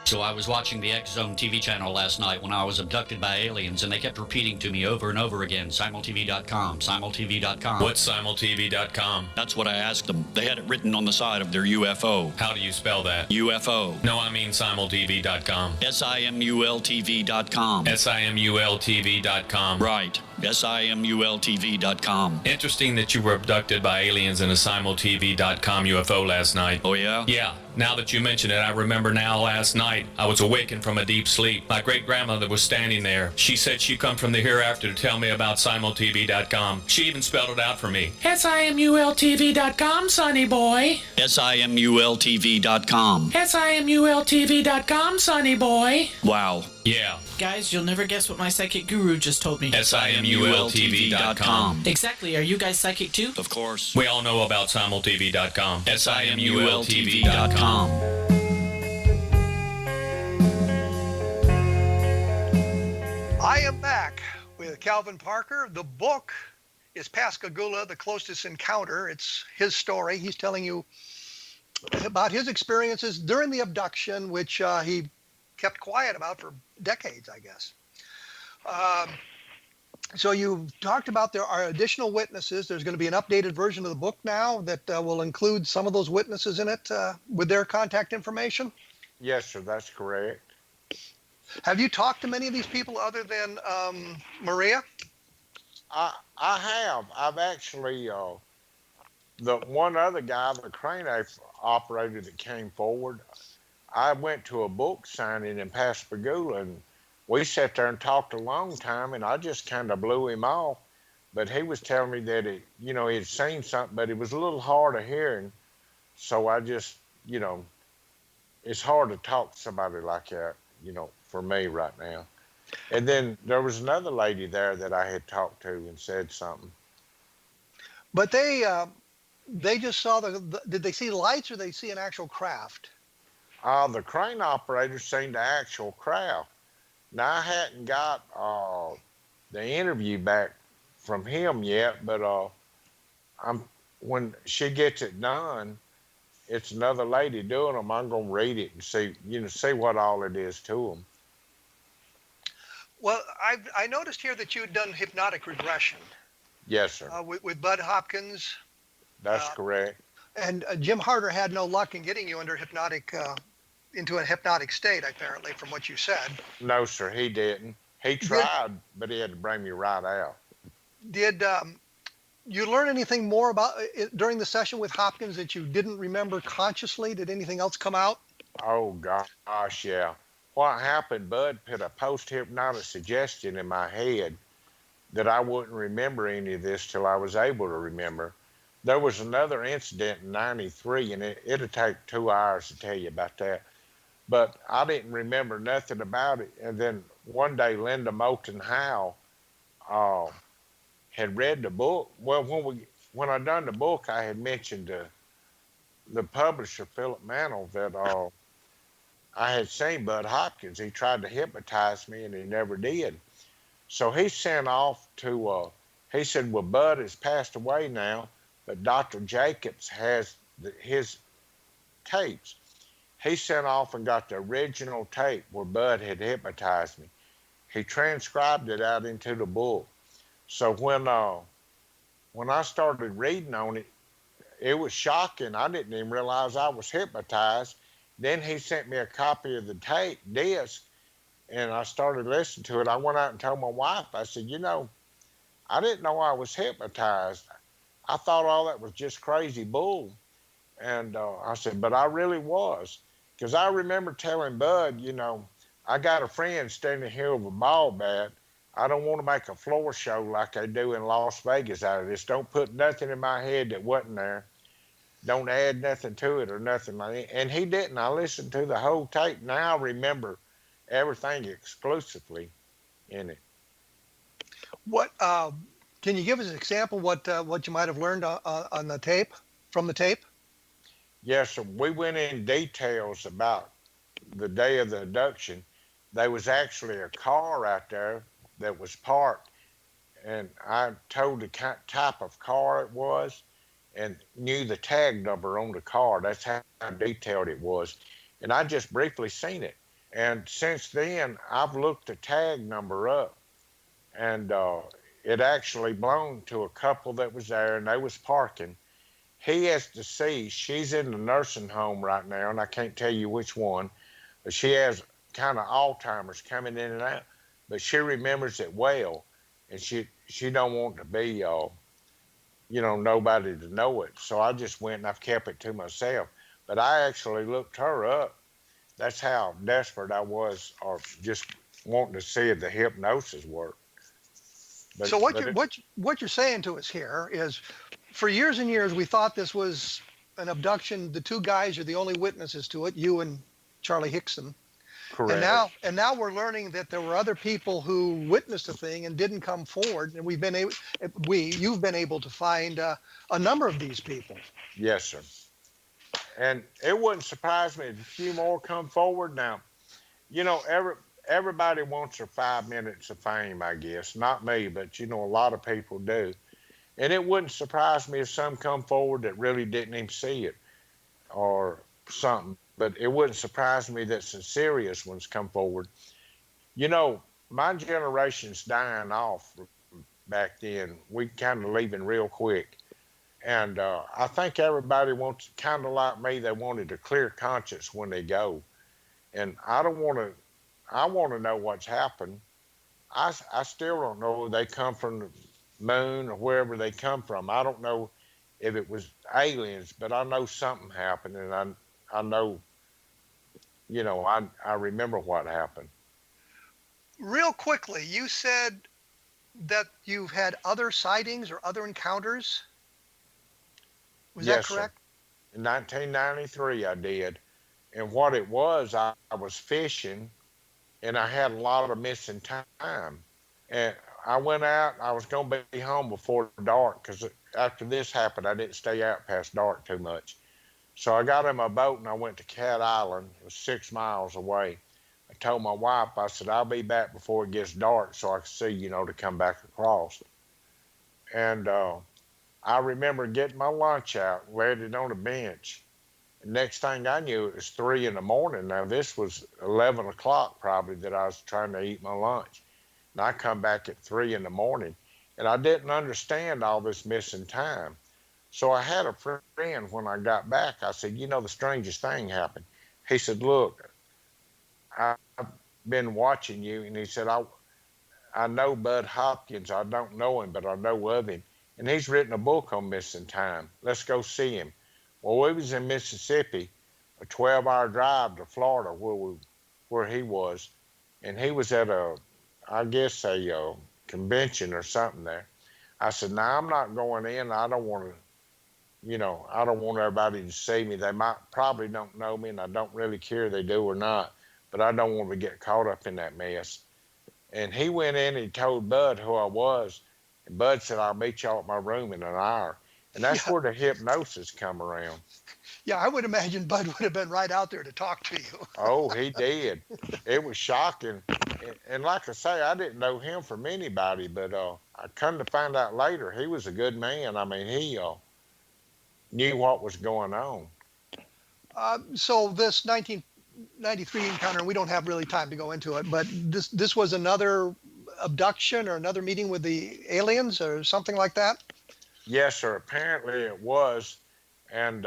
So I was watching the X Zone TV channel last night when I was abducted by aliens, and they kept repeating to me over and over again, simultv.com, simultv.com. What's simultv.com? That's what I asked them. They had it written on the side of their UFO. How do you spell that? UFO. No, I mean simultv.com. simultv.com. simultv.com. Right. simultv.com. Interesting that you were abducted by aliens in a simultv.com UFO last night. Oh, yeah? Yeah. Now that you mention it, I remember now last night I was awakened from a deep sleep. My great-grandmother was standing there. She said she come from the hereafter to tell me about simultv.com. She even spelled it out for me. SIMULTV.com, sonny boy. SIMULTV.com. SIMULTV.com, sonny boy. Wow. Yeah. Guys, you'll never guess what my psychic guru just told me. SIMULTV.com. Exactly. Are you guys psychic too? Of course. We all know about simultv.com. SIMULTV.com. I am back with Calvin Parker. The book is Pascagoula, The Closest Encounter. It's his story. He's telling you about his experiences during the abduction, which he kept quiet about for decades, I guess. So you talked about there are additional witnesses. There's going to be an updated version of the book now that will include some of those witnesses in it with their contact information. Yes, sir, that's correct. Have you talked to many of these people other than Maria? I have. I've actually, the one other guy, the crane operator that came forward, I went to a book signing in Pascagoula, and we sat there and talked a long time, and I just kind of blew him off. But he was telling me that he had seen something, but it was a little hard of hearing. So I just, it's hard to talk to somebody like that, for me right now. And then there was another lady there that I had talked to and said something. But they just saw did they see lights or they see an actual craft? The crane operator seen the actual craft. Now, I hadn't got the interview back from him yet, but when she gets it done, it's another lady doing them. I'm going to read it and see what all it is to them. Well, I noticed here that you had done hypnotic regression. Yes, sir. With Budd Hopkins. That's correct. And Jim Harder had no luck in getting you under into a hypnotic state, apparently, from what you said. No, sir, he didn't. He tried, but he had to bring me right out. Did you learn anything more about during the session with Hopkins that you didn't remember consciously? Did anything else come out? Oh, gosh, yeah. What happened, Bud put a post-hypnotic suggestion in my head that I wouldn't remember any of this till I was able to remember. There was another incident in '93, and it'll take 2 hours to tell you about that. But I didn't remember nothing about it. And then one day, Linda Moulton Howe had read the book. Well, when I done the book, I had mentioned to the publisher, Philip Mantle, that I had seen Budd Hopkins. He tried to hypnotize me, and he never did. So he sent off to, he said, well, Budd has passed away now, but Dr. Jacobs has his tapes. He sent off and got the original tape where Budd had hypnotized me. He transcribed it out into the book. So when I started reading on it, it was shocking. I didn't even realize I was hypnotized. Then he sent me a copy of the tape disc, and I started listening to it. I went out and told my wife, I said, I didn't know I was hypnotized. I thought all that was just crazy bull. And I said, but I really was. Because I remember telling Budd, I got a friend standing here with a ball bat. I don't want to make a floor show like they do in Las Vegas out of this. Don't put nothing in my head that wasn't there. Don't add nothing to it or nothing like that. And he didn't. I listened to the whole tape. Now I remember everything exclusively in it. What can you give us an example what you might have learned on the tape, from the tape? Yes, sir. We went in details about the day of the abduction. There was actually a car out there that was parked, and I told the type of car it was and knew the tag number on the car. That's how detailed it was. And I just briefly seen it. And since then, I've looked the tag number up, and it actually belonged to a couple that was there, and they was parking. He has to see, she's in the nursing home right now, and I can't tell you which one, but she has kind of Alzheimer's coming in and out, but she remembers it well, and she don't want to be, nobody to know it. So I just went and I've kept it to myself. but I actually looked her up. That's how desperate I was, or just wanting to see if the hypnosis worked. So what you're saying to us here is, for years and years we thought this was an abduction. The two guys are the only witnesses to it, you and Charlie Hickson. Correct. And now we're learning that there were other people who witnessed the thing and didn't come forward, and you've been able to find a number of these people. Yes, sir. And it wouldn't surprise me if a few more come forward. Now, you know, everybody wants their 5 minutes of fame, I guess. Not me, but you know, a lot of people do. And it wouldn't surprise me if some come forward that really didn't even see it or something. But it wouldn't surprise me that some serious ones come forward. You know, my generation's dying off back then. We kind of leaving real quick. And I think everybody wants, kind of like me, they wanted a clear conscience when they go. And I want to know what's happened. I still don't know if they come from the moon or wherever they come from. I don't know if it was aliens, but I know something happened, and I know, you know, I remember what happened. Real quickly, you said that you've had other sightings or other encounters. Was that correct? Sir. In 1993, I did. And what it was, I was fishing, and I had a lot of missing time. And I went out. I was going to be home before dark, because after this happened, I didn't stay out past dark too much. So I got in my boat, and I went to Cat Island. It was 6 miles away. I told my wife, I said, I'll be back before it gets dark so I can see, you know, to come back across. And I remember getting my lunch out, laid it on a bench. And next thing I knew, it was 3 in the morning. Now, this was 11 o'clock probably that I was trying to eat my lunch. And I come back at 3 in the morning, and I didn't understand all this missing time. So I had a friend when I got back. I said, you know, the strangest thing happened. He said, look, I've been watching you. And he said, I know Budd Hopkins. I don't know him, but I know of him. And he's written a book on missing time. Let's go see him. Well, we was in Mississippi, a 12-hour drive to Florida where he was. And he was at I guess a convention or something there. I said, no, I'm not going in. I don't want to, you know, I don't want everybody to see me. They probably don't know me, and I don't really care if they do or not, but I don't want to get caught up in that mess. And he went in and he told Bud who I was, and Bud said, I'll meet y'all at my room in an hour. And that's where the hypnosis come around. Yeah, I would imagine Bud would have been right out there to talk to you. Oh, he did. It was shocking. And like I say, I didn't know him from anybody, but I come to find out later, he was a good man. I mean, he knew what was going on. So this 1993 encounter, we don't have really time to go into it, but this was another abduction or another meeting with the aliens or something like that? Yes, sir. Apparently it was. And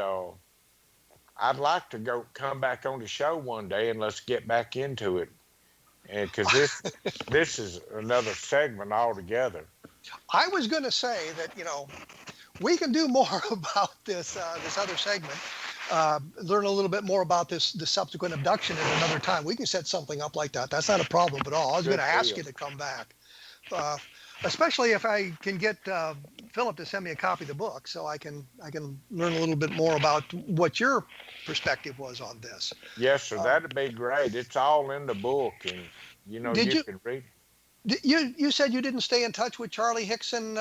I'd like to come back on the show one day and let's get back into it. And because this is another segment altogether. I was going to say that, you know, we can do more about this other segment. Learn a little bit more about the subsequent abduction at another time. We can set something up like that. That's not a problem at all. I was going to ask you to come back, especially if I can get Philip to send me a copy of the book, so I can learn a little bit more about what your perspective was on this. Yes, sir. That'd be great. It's all in the book, and you know you can read it. You said you didn't stay in touch with Charlie Hickson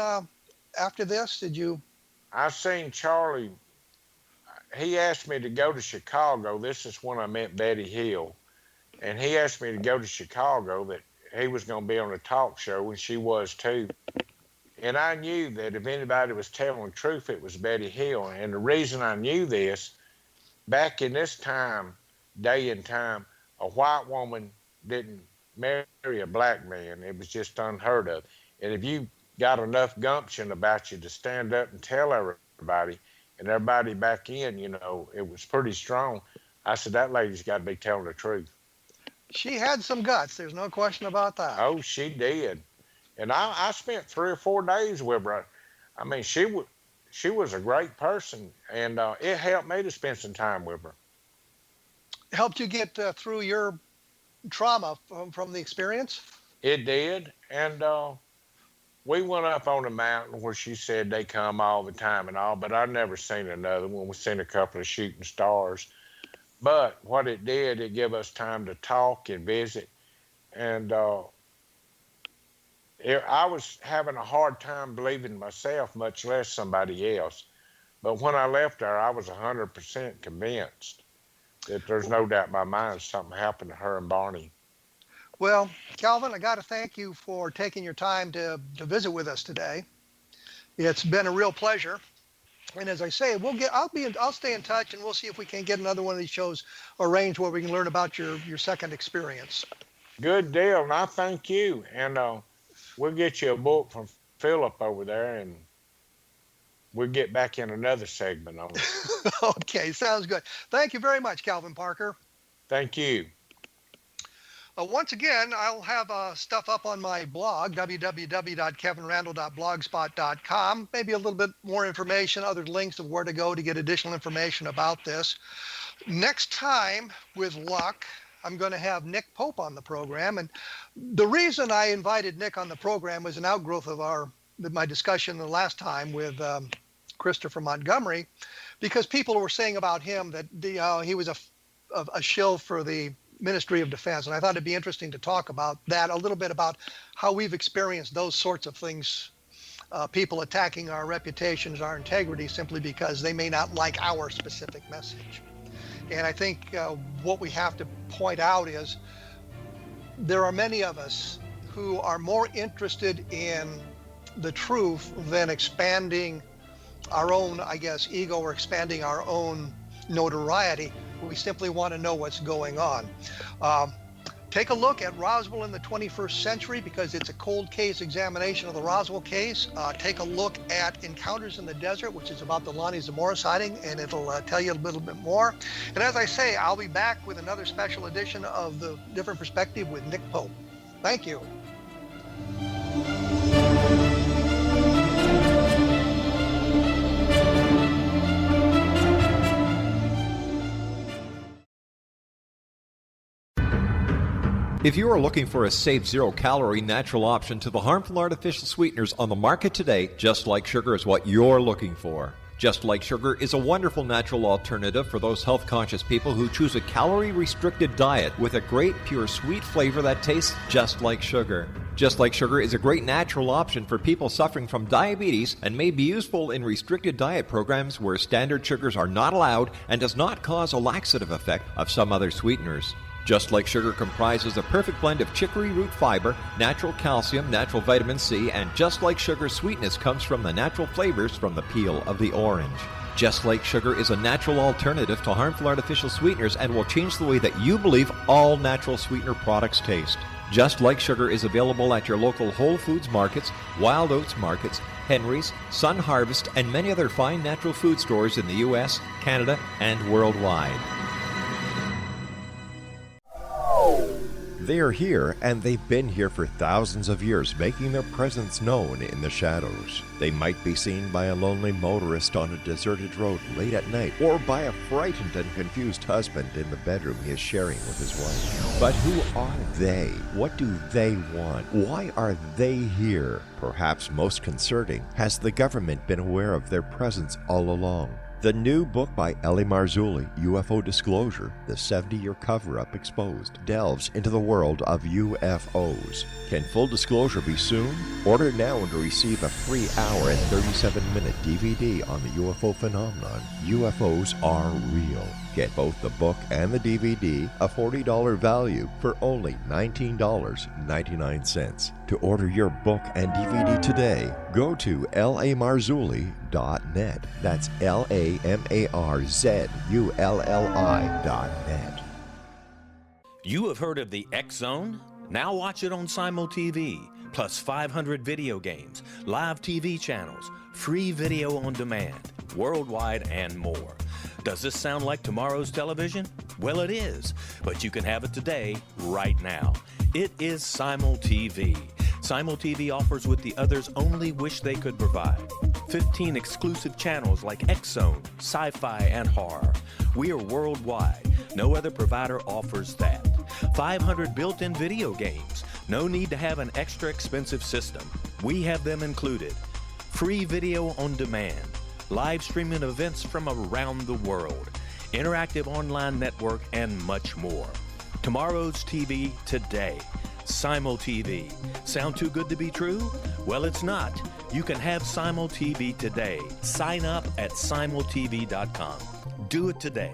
after this, did you? I seen Charlie. He asked me to go to Chicago. This is when I met Betty Hill. And he asked me to go to Chicago, that he was going to be on a talk show, and she was too. And I knew that if anybody was telling the truth, it was Betty Hill. And the reason I knew this, back in this time, day and time, a white woman didn't marry a black man. It was just unheard of. And if you got enough gumption about you to stand up and tell everybody, and everybody back in, you know, it was pretty strong. I said, that lady's got to be telling the truth. She had some guts. There's no question about that. Oh, she did. And I spent 3 or 4 days with her. I mean, she she was a great person, and it helped me to spend some time with her. Helped you get through your trauma from the experience? It did, and we went up on the mountain where she said they come all the time and all, but I've never seen another one. We've seen a couple of shooting stars. But what it did, it gave us time to talk and visit. And I was having a hard time believing myself, much less somebody else. But when I left her, I was 100% convinced that there's no doubt in my mind something happened to her and Barney. Well, Calvin, I got to thank you for taking your time to visit with us today. It's been a real pleasure. And as I say, I'll stay in touch, and we'll see if we can get another one of these shows arranged where we can learn about your second experience. Good deal, and I thank you. And we'll get you a book from Philip over there, and we'll get back in another segment on it. Okay, sounds good. Thank you very much, Calvin Parker. Thank you. Once again, I'll have stuff up on my blog, www.kevinrandle.blogspot.com. Maybe a little bit more information, other links of where to go to get additional information about this. Next time, with luck, I'm going to have Nick Pope on the program. And the reason I invited Nick on the program was an outgrowth of my discussion the last time with Christopher Montgomery, because people were saying about him that he was a shill for the Ministry of Defense. And I thought it'd be interesting to talk about that, a little bit about how we've experienced those sorts of things, people attacking our reputations, our integrity, simply because they may not like our specific message. And I think what we have to point out is there are many of us who are more interested in the truth than expanding our own, ego, or expanding our own notoriety. We simply want to know what's going on. Take a look at Roswell in the 21st century, because it's a cold case examination of the Roswell case. Take a look at Encounters in the Desert, which is about the Lonnie Zamora sighting, and it'll tell you a little bit more. And as I say, I'll be back with another special edition of The Different Perspective with Nick Pope. Thank you. If you are looking for a safe, zero-calorie natural option to the harmful artificial sweeteners on the market today, Just Like Sugar is what you're looking for. Just Like Sugar is a wonderful natural alternative for those health-conscious people who choose a calorie-restricted diet with a great, pure, sweet flavor that tastes just like sugar. Just Like Sugar is a great natural option for people suffering from diabetes and may be useful in restricted diet programs where standard sugars are not allowed and does not cause a laxative effect of some other sweeteners. Just Like Sugar comprises a perfect blend of chicory root fiber, natural calcium, natural vitamin C, and Just Like Sugar's sweetness comes from the natural flavors from the peel of the orange. Just Like Sugar is a natural alternative to harmful artificial sweeteners and will change the way that you believe all natural sweetener products taste. Just Like Sugar is available at your local Whole Foods markets, Wild Oats markets, Henry's, Sun Harvest, and many other fine natural food stores in the U.S., Canada, and worldwide. They are here, and they've been here for thousands of years, making their presence known in the shadows. They might be seen by a lonely motorist on a deserted road late at night, or by a frightened and confused husband in the bedroom he is sharing with his wife. But who are they? What do they want? Why are they here? Perhaps most concerning, has the government been aware of their presence all along? The new book by Ellie Marzulli, UFO Disclosure, the 70-year cover-up exposed, delves into the world of UFOs. Can full disclosure be soon? Order now and receive a free hour and 37-minute DVD on the UFO phenomenon. UFOs are real. Get both the book and the DVD, a $40 value, for only $19.99. To order your book and DVD today, go to lamarzulli.net. That's LAMARZULLI.net. You have heard of the X Zone? Now watch it on Simul TV, plus 500 video games, live TV channels, free video on demand, worldwide, and more. Does this sound like tomorrow's television? Well, it is, but you can have it today, right now. It is Simul TV. Simul TV offers what the others only wish they could provide. 15 exclusive channels like X-Zone, Sci-Fi, and Horror. We are worldwide. No other provider offers that. 500 built-in video games. No need to have an extra expensive system. We have them included. Free video on demand. Live streaming events from around the world. Interactive online network, and much more. Tomorrow's TV today. Simul TV. Sound too good to be true? Well, it's not. You can have Simul TV today. Sign up at simultv.com. Do it today.